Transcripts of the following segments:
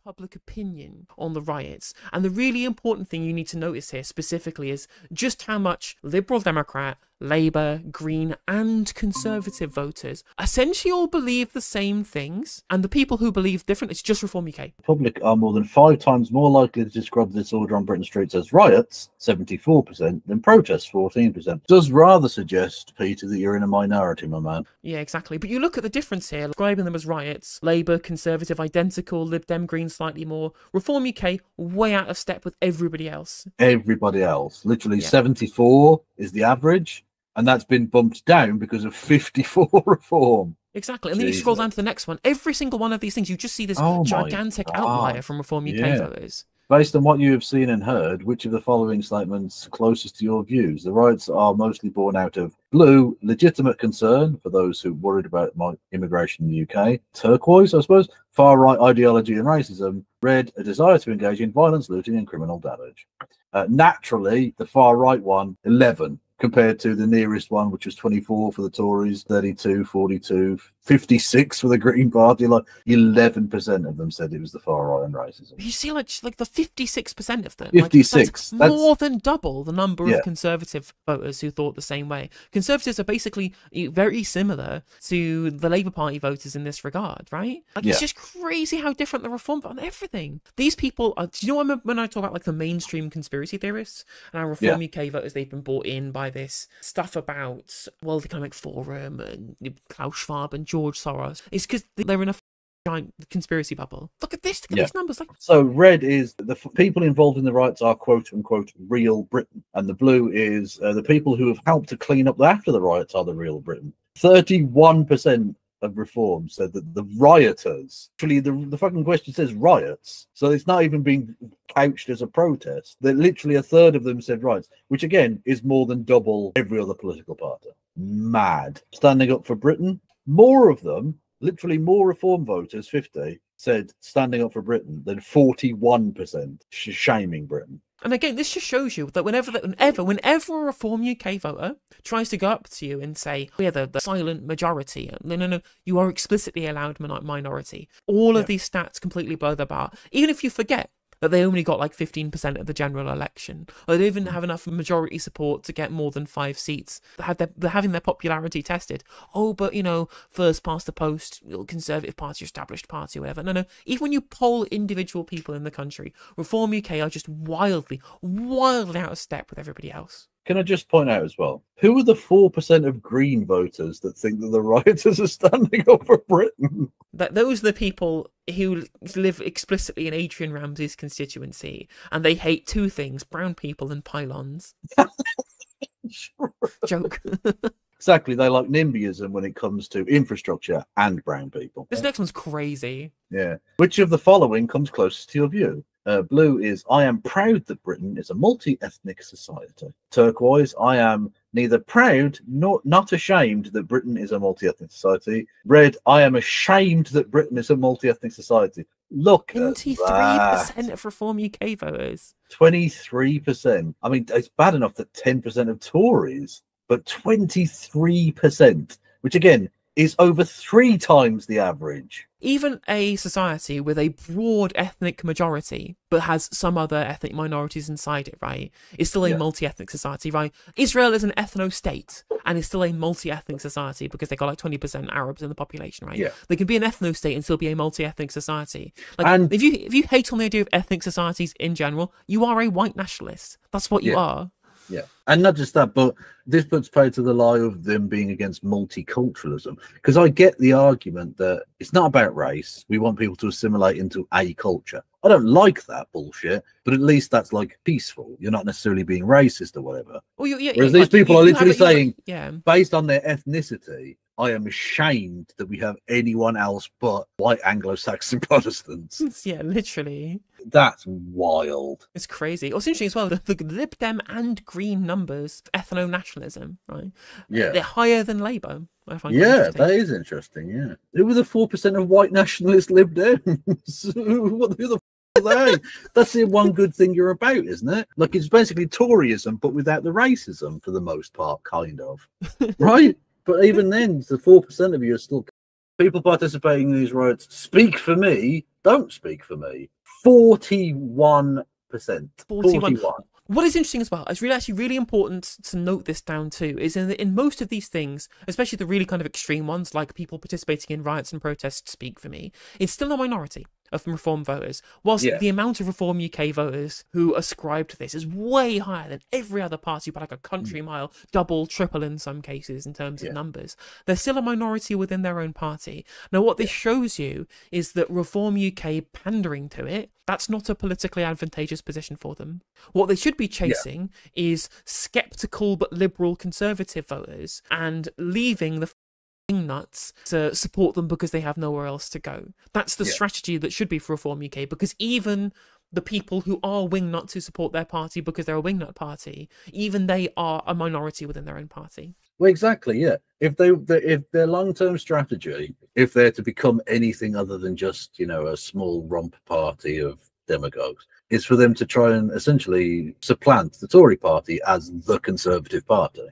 public opinion on the riots. And the really important thing you need to notice here specifically is just how much Liberal Democrat, Labour, Green and Conservative voters essentially all believe the same things, and the people who believe different, it's just Reform UK. The public are more than 5 times more likely to describe the disorder on Britain streets as riots, 74%, than protests, 14%. Does rather suggest, Peter, that you're in a minority, my man. Yeah, exactly. But you look at the difference here, describing them as riots, Labour, Conservative, identical, Lib Dem, Green slightly more, Reform UK way out of step with everybody else. Everybody else. Literally 74 is the average. And that's been bumped down because of 54 Reform. Exactly. And then you scroll down to the next one. Every single one of these things, you just see this gigantic outlier from Reform UK voters. Based on what you have seen and heard, which of the following statements closest to your views? The riots are mostly born out of blue, legitimate concern for those who worried about immigration in the UK. Turquoise, I suppose, far-right ideology and racism. Red, a desire to engage in violence, looting and criminal damage. Naturally, the far-right one, 11. Compared to the nearest one, which was 24 for the Tories, 32, 42, 56 for the Green Party. Like 11% of them said it was the far right and racism. You see, like the 56% of them. 56. That's more than double the number of Conservative voters who thought the same way. Conservatives are basically very similar to the Labour Party voters in this regard, right? Like it's just crazy how different the Reform on everything. These people are. Do you know when I talk about like the mainstream conspiracy theorists and our Reform UK voters? They've been bought in by this stuff about World Economic Forum and Klaus Schwab and George Soros. It's because they're in a giant conspiracy bubble. Look at this. Look at these numbers. Like, so red is the people involved in the riots are quote unquote real Britain, and the blue is the people who have helped to clean up after the riots are the real Britain. 31% of Reform said that the rioters, actually the fucking question says riots, so it's not even being couched as a protest. That literally a third of them said riots, which again is more than double every other political party. Mad. Standing up for Britain, more of them, literally more Reform voters, 50, said standing up for Britain than 41% shaming Britain. And again, this just shows you that whenever a Reform UK voter tries to go up to you and say, we're the silent majority, no, you are explicitly allowed minority. All of these stats completely blow the bar. Even if you forget that they only got like 15% of the general election, or they don't even have enough majority support to get more than 5 seats. They're having their popularity tested. Oh, but you know, first past the post, Conservative Party, established party, whatever. No. Even when you poll individual people in the country, Reform UK are just wildly out of step with everybody else. Can I just point out as well, who are the 4% of Green voters that think that the rioters are standing up for Britain? Those are the people who live explicitly in Adrian Ramsey's constituency, and they hate 2 things, brown people and pylons. Joke. Exactly, they like NIMBYism when it comes to infrastructure and brown people. This next one's crazy. Yeah. Which of the following comes closest to your view? Blue is, I am proud that Britain is a multi-ethnic society. Turquoise, I am neither proud nor not ashamed that Britain is a multi-ethnic society. Red, I am ashamed that Britain is a multi-ethnic society. Look, 23% of Reform UK voters. 23%. I mean, it's bad enough that 10% of Tories, but 23%, which again is over 3 times the average. Even a society with a broad ethnic majority, but has some other ethnic minorities inside it, right, is still a multi-ethnic society, right? Israel is an ethno-state, and is still a multi-ethnic society because they got like 20% Arabs in the population, right? Yeah. They can be an ethno-state and still be a multi-ethnic society. Like, and if you hate on the idea of ethnic societies in general, you are a white nationalist. That's what you are. Yeah, and not just that, but this puts paid to the lie of them being against multiculturalism. Because I get the argument that it's not about race. We want people to assimilate into a culture. I don't like that bullshit, but at least that's like peaceful. You're not necessarily being racist or whatever. Well, whereas these people are literally saying, based on their ethnicity, I am ashamed that we have anyone else but white Anglo-Saxon Protestants. Yeah, literally. That's wild. It's crazy. What's interesting as well, the Lib Dem and Green numbers, ethno-nationalism, right? Yeah. They're higher than Labour. I find that is interesting, yeah. Who were the 4% of white nationalist Lib Dems? Who the f are they? That's the one good thing you're about, isn't it? Like, it's basically Toryism, but without the racism for the most part, kind of. Right? But even then, the 4% of you are still people participating in these riots. Speak for me. don't speak for me. 41%. 41. What is interesting as well, it's really actually really important to note this down too, is in most of these things, especially the really kind of extreme ones, like people participating in riots and protests speak for me, it's still a minority of Reform voters, whilst the amount of Reform UK voters who ascribe to this is way higher than every other party by like a country mile, double, triple in some cases in terms of numbers. They're still a minority within their own party. Now, what this shows you is that Reform UK pandering to it, that's not a politically advantageous position for them. What they should be chasing is sceptical but liberal conservative voters and leaving the nuts to support them because they have nowhere else to go. That's the strategy that should be for Reform UK, because even the people who are wingnuts who support their party because they're a wingnut party, even they are a minority within their own party. Well, exactly, yeah. If their long-term strategy, if they're to become anything other than just, a small romp party of demagogues, is for them to try and essentially supplant the Tory party as the Conservative Party,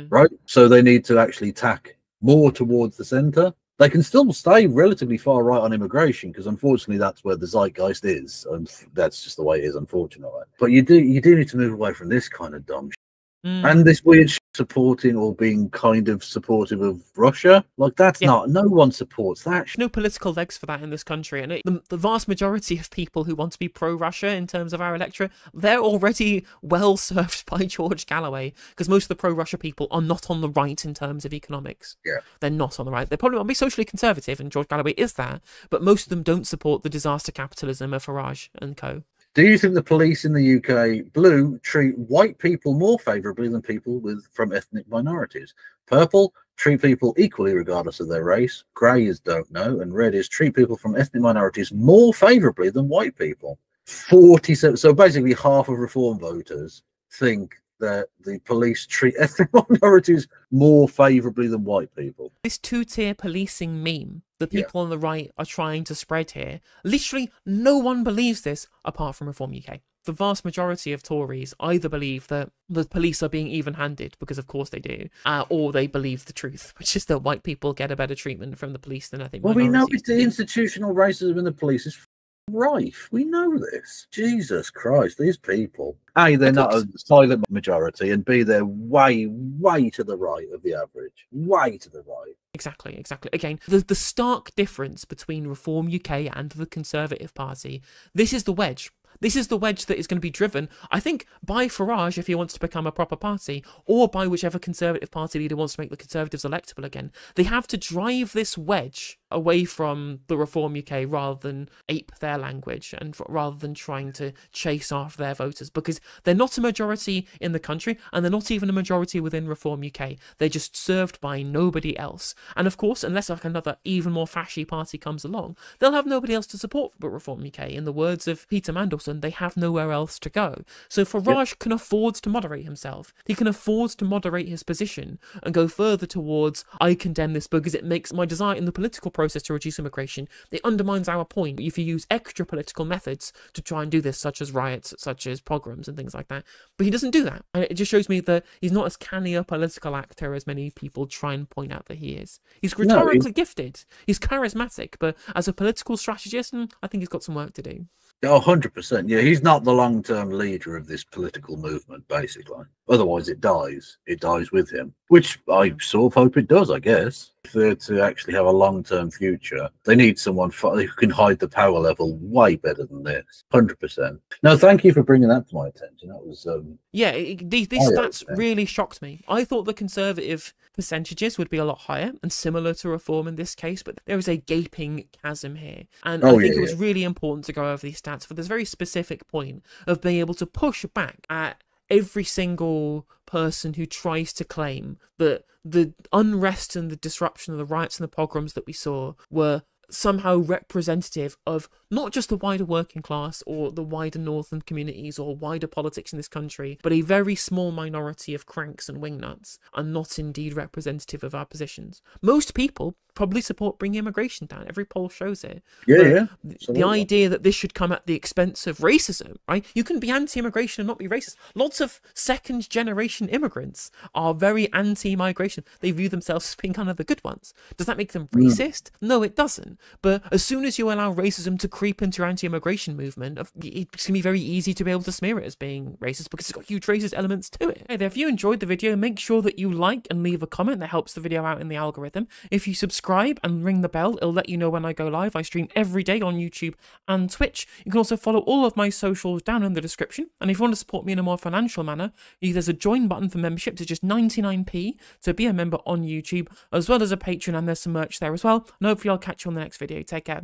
right? So they need to actually tack more towards the centre. They can still stay relatively far right on immigration, because unfortunately that's where the zeitgeist is, and that's just the way it is, unfortunately. But you do need to move away from this kind of dumb shit. And this weird supporting or being kind of supportive of Russia, like that's not, no one supports that. No political legs for that in this country, and the vast majority of people who want to be pro-Russia in terms of our electorate, they're already well served by George Galloway, because most of the pro-Russia people are not on the right in terms of economics. They're not on the right. They probably won't be socially conservative, and George Galloway is that, but most of them don't support the disaster capitalism of Farage and co. Do you think the police in the UK, blue, treat white people more favourably than people from ethnic minorities? Purple, treat people equally regardless of their race. Grey is don't know, and red is treat people from ethnic minorities more favourably than white people. 47. So basically, half of Reform voters think that the police treat ethnic minorities more favourably than white people. This two-tier policing meme the people on the right are trying to spread here, literally no one believes this apart from Reform UK. The vast majority of Tories either believe that the police are being even-handed, because of course they do, or they believe the truth, which is that white people get a better treatment from the police than I think we know minorities the institutional racism in the police is rife. We know this. Jesus Christ, these people. A, they're not a silent majority, and B, they're way, way to the right of the average. Way to the right. Exactly. Again, the stark difference between Reform UK and the Conservative Party, this is the wedge. This is the wedge that is going to be driven, I think, by Farage if he wants to become a proper party, or by whichever Conservative Party leader wants to make the Conservatives electable again. They have to drive this wedge away from the Reform UK rather than ape their language, and rather than trying to chase after their voters, because they're not a majority in the country, and they're not even a majority within Reform UK. They're just served by nobody else. And of course, unless like another even more fashy party comes along, they'll have nobody else to support but Reform UK. In the words of Peter Mandelson, they have nowhere else to go. So Farage can afford to moderate himself. He can afford to moderate his position and go further towards, I condemn this because it makes my desire in the political process to reduce immigration. It undermines our point if you use extra political methods to try and do this, such as riots, such as pogroms and things like that. But he doesn't do that. And it just shows me that he's not as canny a political actor as many people try and point out that he is. He's rhetorically gifted. He's charismatic, but as a political strategist, I think he's got some work to do. 100%. Yeah, he's not the long-term leader of this political movement, basically. Otherwise, it dies. It dies with him, which I sort of hope it does, I guess. If they're to actually have a long-term future, they need someone who can hide the power level way better than this. 100%. No, thank you for bringing that to my attention. That was... these stats really shocked me. I thought the Conservative percentages would be a lot higher and similar to Reform in this case, but there is a gaping chasm here. And I think it was really important to go over these stats for this very specific point of being able to push back at every single person who tries to claim that the unrest and the disruption of the riots and the pogroms that we saw were somehow representative of not just the wider working class or the wider northern communities or wider politics in this country, but a very small minority of cranks and wingnuts are not indeed representative of our positions. Most people probably support bringing immigration down. Every poll shows it. The idea that this should come at the expense of racism, right? You can be anti-immigration and not be racist. Lots of second-generation immigrants are very anti-migration. They view themselves as being kind of the good ones. Does that make them racist? No, it doesn't. But as soon as you allow racism to creep into your anti-immigration movement, it's going to be very easy to be able to smear it as being racist because it's got huge racist elements to it. Hey there, if you enjoyed the video, make sure that you like and leave a comment. That helps the video out in the algorithm. If you subscribe and ring the bell, it'll let you know when I go live. I stream every day on YouTube and Twitch. You can also follow all of my socials down in the description. And if you want to support me in a more financial manner, there's a join button for membership to just 99p to be a member on YouTube, as well as a Patreon, and there's some merch there as well. And hopefully I'll catch you on the next video. Take care.